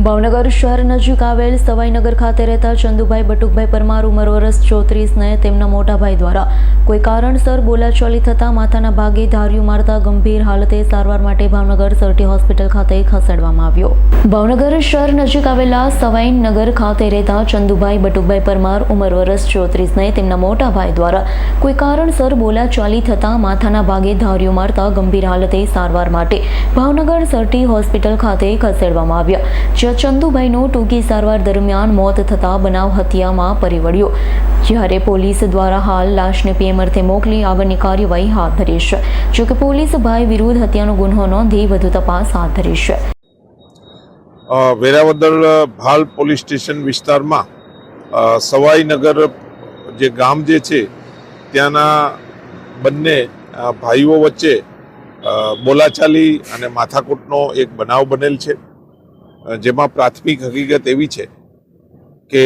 ભાવનગર શહેર નજીક આવેલ સવાઈનગર ખાતે રહેતા ચંદુભાઈ બટુકભાઈ પરમાર ઉંમર વર્ષ 34ને તેમના મોટાભાઈ દ્વારા કોઈ કારણસર બોલાચાલી થતા માથાના ભાગે ધાર્યું મારતા ગંભીર હાલતે સારવાર માટે ભાવનગર સરટી હોસ્પિટલ ખાતે ખસેડવામાં આવ્યો। ભાવનગર શહેર નજીક આવેલા સવાઈનગર ખાતે રહેતા ચંદુભાઈ બટુકભાઈ પરમાર ઉંમર વર્ષ 34ને તેમના મોટાભાઈ દ્વારા કોઈ કારણસર બોલાચાલી થતા માથાના ભાગે ધાર્યું મારતા ગંભીર હાલતે સારવાર માટે ભાવનગર સરટી હોસ્પિટલ ખાતે ખસેડવામાં આવ્યા। ચંદુભાઈનું ટૂંકી સારવાર દરમિયાન મોત થતા બનાવ હત્યામાં પરિવળ્યો, જ્યારે પોલીસ દ્વારા હાલ લાશને પીએમ અર્થે મોકલી આગળની કાર્યવાહી હાથ ધરી છે। જોકે પોલીસ ભાઈ વિરુદ્ધ હત્યાનો ગુન્હો નોંધી વધુ તપાસ હાથ ધરી છે। વેરાવદર ભાલ પોલીસ સ્ટેશન વિસ્તારમાં સવાઈનગર જે ગામ જે છે ત્યાંના બંને ભાઈઓ વચ્ચે બોલાચાલી અને માથાકૂટનો એક બનાવ બનેલ છે, જેમાં પ્રાથમિક હકીકત એવી છે કે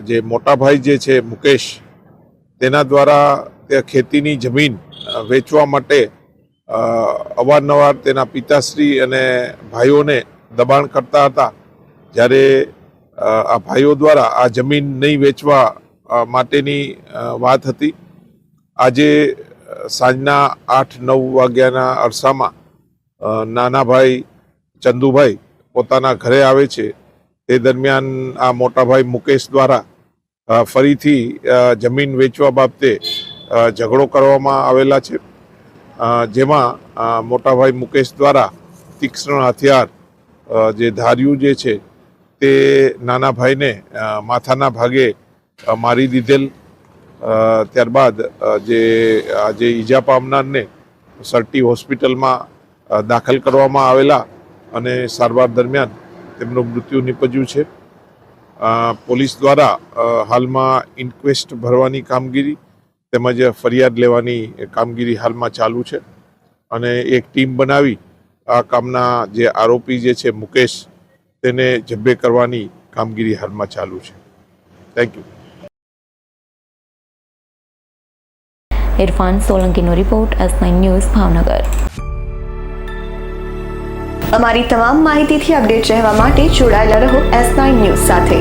જે મોટા ભાઈ જે છે મુકેશ, તેના દ્વારા તે ખેતીની જમીન વેચવા માટે અવારનવાર તેના પિતાશ્રી અને ભાઈઓને દબાણ કરતા હતા, જ્યારે આ ભાઈઓ દ્વારા આ જમીન નહીં વેચવા માટેની વાત હતી। આજે સાંજના 8-9 વાગ્યાના અરસામાં નાના ભાઈ ચંદુભાઈ પોતાના ઘરે આવે છે, તે દરમિયાન આ મોટાભાઈ મુકેશ દ્વારા ફરીથી જમીન વેચવા બાબતે ઝઘડો કરવામાં આવેલા છે, જેમાં મોટાભાઈ મુકેશ દ્વારા તીક્ષ્ણ હથિયાર જે ધાર્યું જે છે તે નાના ભાઈને માથાના ભાગે મારી દીધેલ। ત્યારબાદ જે ઈજા પામનારને સરટી હોસ્પિટલમાં દાખલ કરવામાં આવેલા અને સારવાર દરમિયાન તેમનું મૃત્યુ નિપજ્યું છે। પોલીસ દ્વારા હાલમાં ઇન્ક્વેસ્ટ ભરવાની કામગીરી તેમજ ફરિયાદ લેવાની કામગીરી હાલમાં ચાલુ છે, અને એક ટીમ બનાવી આ કામના જે આરોપી જે છે મુકેશ, તેને જબ્બે કરવાની કામગીરી હાલમાં ચાલુ છે। Thank you. ઇરફાન સોલંકીનો રિપોર્ટ, S9 ન્યૂઝ, ભાવનગર। અમારી તમામ માહિતીથી અપડેટ રહેવા માટે જોડાયેલા રહો S9 ન્યૂઝ સાથે।